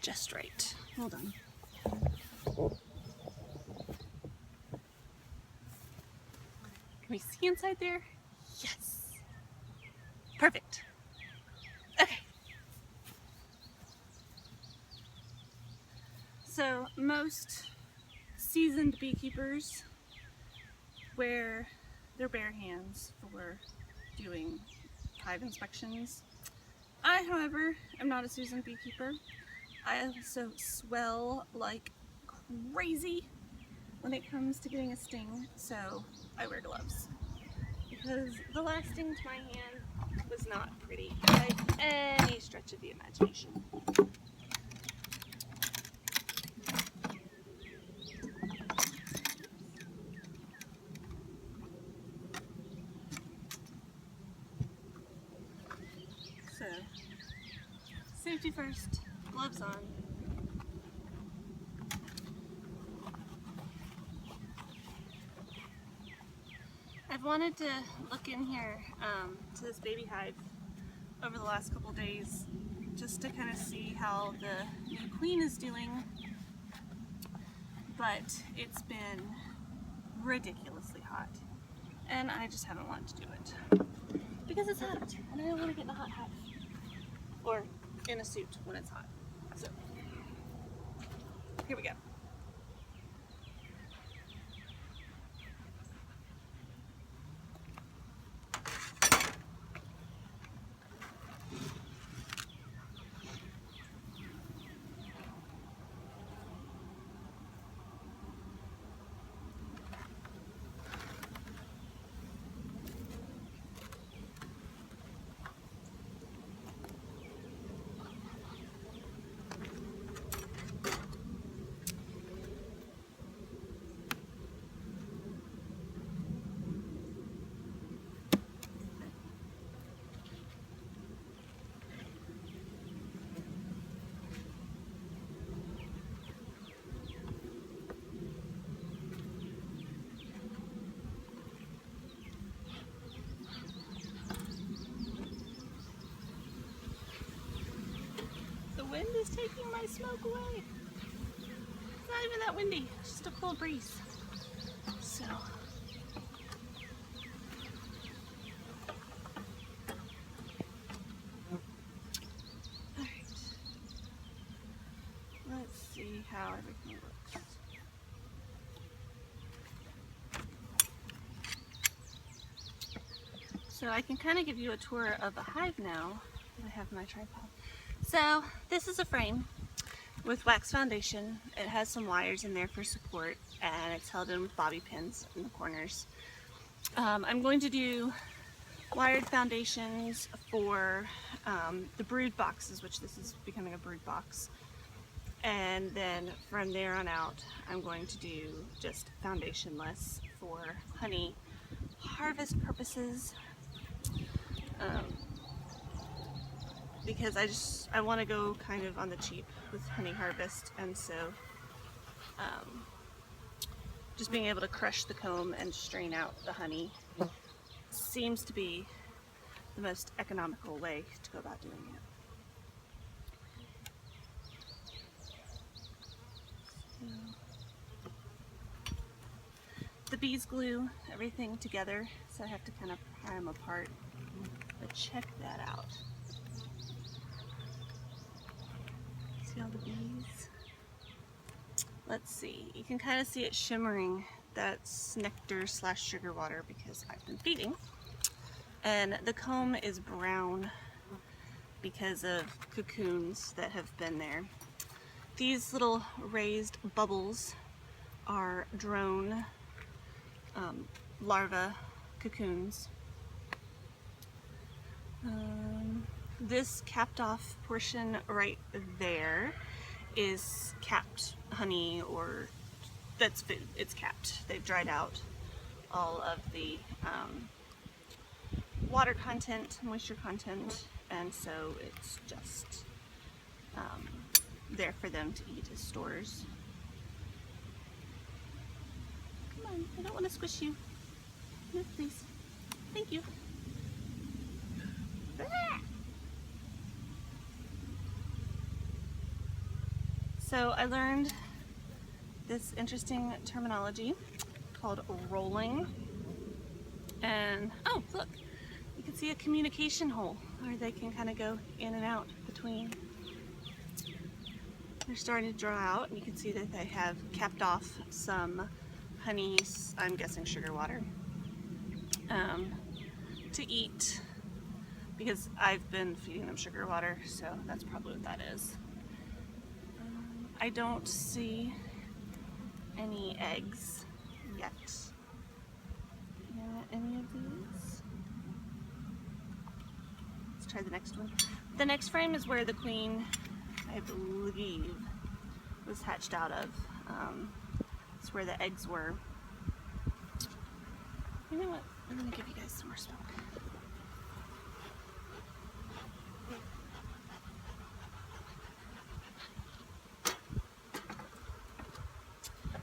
just right. Hold on. Can we see inside there? Yes. Perfect. Okay. So most seasoned beekeepers wear their bare hands for doing hive inspections. I, however, am not a seasoned beekeeper. I also swell like crazy when it comes to getting a sting, so I wear gloves. Because the last sting to my hand was not pretty by any stretch of the imagination. So, safety first, gloves on. I've wanted to look in here to this baby hive over the last couple days just to kind of see how the new queen is doing, but it's been ridiculously hot and I just haven't wanted to do it because it's hot and I don't want to get in a hot hive or in a suit when it's hot. So here we go. The wind is taking my smoke away. It's not even that windy, it's just a cold breeze. So, alright. Let's see how everything looks. So I can kind of give you a tour of the hive now that I have my tripod. So this is a frame with wax foundation. It has some wires in there for support and it's held in with bobby pins in the corners. I'm going to do wired foundations for the brood boxes, which this is becoming a brood box. And then from there on out, I'm going to do just foundationless for honey harvest purposes. Because I want to go kind of on the cheap with honey harvest, and so just being able to crush the comb and strain out the honey seems to be the most economical way to go about doing it. The bees glue everything together, so I have to kind of pry them apart, but check that out. See all the bees? Let's see, you can kind of see it shimmering. That's nectar / sugar water because I've been feeding. And the comb is brown because of cocoons that have been there. These little raised bubbles are drone larva cocoons. This capped off portion right there is capped honey, or that's food. It's capped. They've dried out all of the water content, moisture content, and so it's just there for them to eat as stores. Come on, I don't want to squish you. No, please. Thank you. So I learned this interesting terminology called rolling. And oh, look, you can see a communication hole where they can kind of go in and out between. They're starting to draw out, and you can see that they have capped off some honey, I'm guessing sugar water, to eat, because I've been feeding them sugar water, so that's probably what that is. I don't see any eggs yet in any of these. Let's try the next one. The next frame is where the queen, I believe, was hatched out of. It's where the eggs were. You know what? I'm gonna give you guys some more smoke.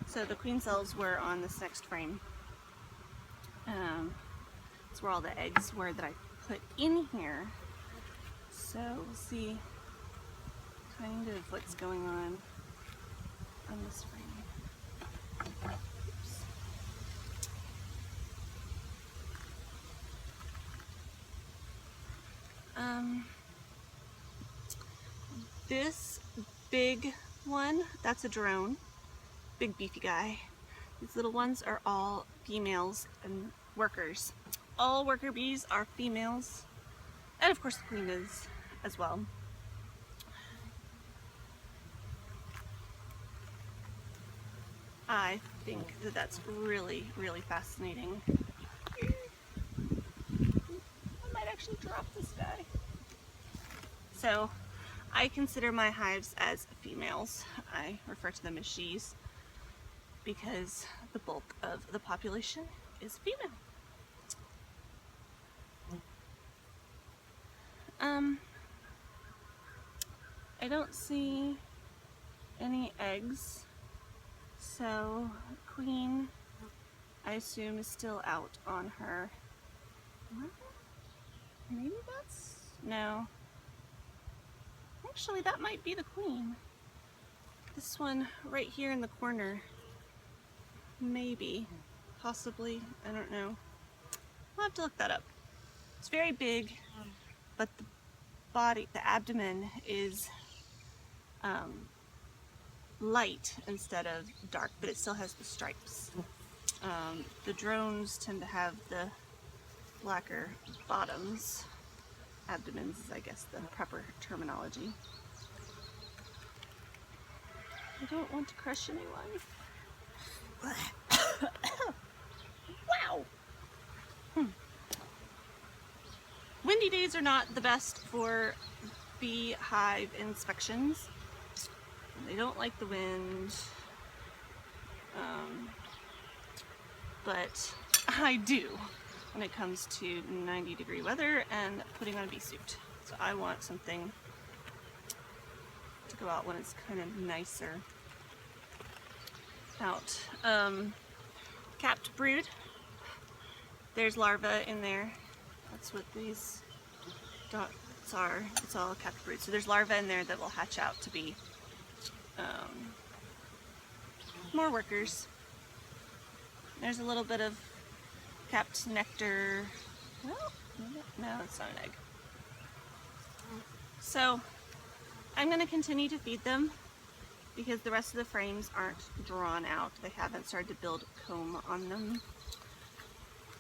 So the queen cells were on this next frame. It's where all the eggs were that I put in here. So we'll see kind of what's going on this frame. Oops. This big one, that's a drone. Big beefy guy. These little ones are all females and workers. All worker bees are females, and of course the queen is as well. I think that that's really, really fascinating. I might actually drop this guy. So I consider my hives as females. I refer to them as she's, because the bulk of the population is female. I don't see any eggs, so queen, I assume, is still out on her. Maybe that's, no. Actually, that might be the queen. This one right here in the corner. Maybe, possibly, I don't know. I'll have to look that up. It's very big, but the body, the abdomen is light instead of dark, but it still has the stripes. The drones tend to have the blacker bottoms. Abdomens is, I guess, the proper terminology. I don't want to crush anyone. Wow! Windy days are not the best for beehive inspections. They don't like the wind, but I do when it comes to 90-degree weather and putting on a bee suit. So I want something to go out when it's kind of nicer out. Capped brood. There's larvae in there. That's what these dots are. It's all capped brood. So there's larvae in there that will hatch out to be more workers. There's a little bit of capped nectar. Well, no, it's not an egg. So I'm going to continue to feed them because the rest of the frames aren't drawn out. They haven't started to build comb on them.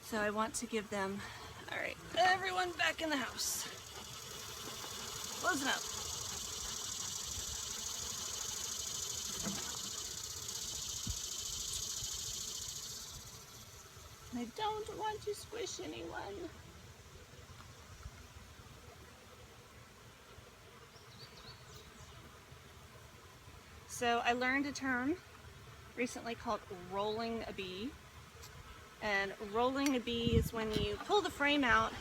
So I want to give them, all right, everyone back in the house. Closing up. I don't want to squish anyone. So I learned a term recently called rolling a bee. And rolling a bee is when you pull the frame out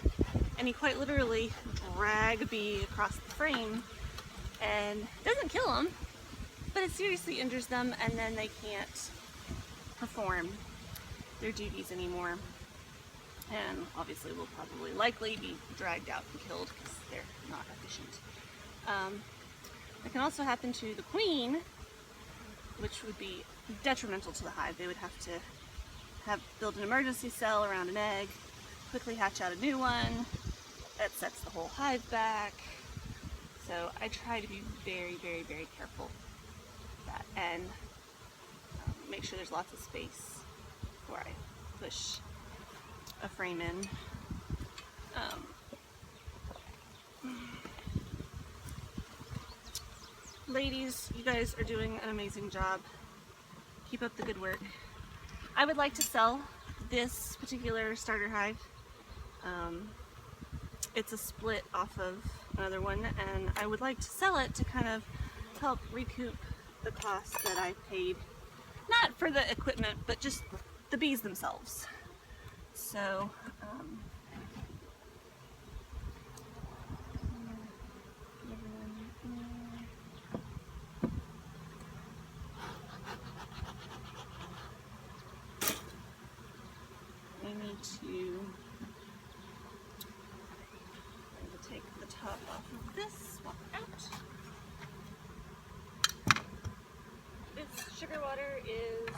and you quite literally drag a bee across the frame, and it doesn't kill them, but it seriously injures them, and then they can't perform their duties anymore, and obviously will probably likely be dragged out and killed because they're not efficient. It can also happen to the queen which would be detrimental to the hive. They would have to build an emergency cell around an egg, quickly hatch out a new one. That sets the whole hive back. So I try to be very, very, very careful with that, and make sure there's lots of space before I push a frame in. Ladies, you guys are doing an amazing job. Keep up the good work. I would like to sell this particular starter hive. It's a split off of another one, and I would like to sell it to kind of help recoup the cost that I paid, not for the equipment, but just the bees themselves. So, I need to take the top off of this, swap it out. This sugar water is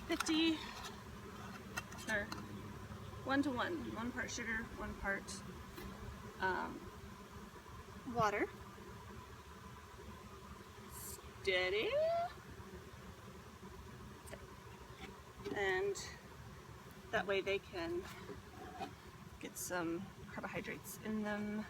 50, or 1 to 1, 1 part sugar, 1 part water. Steady. And that way they can get some carbohydrates in them.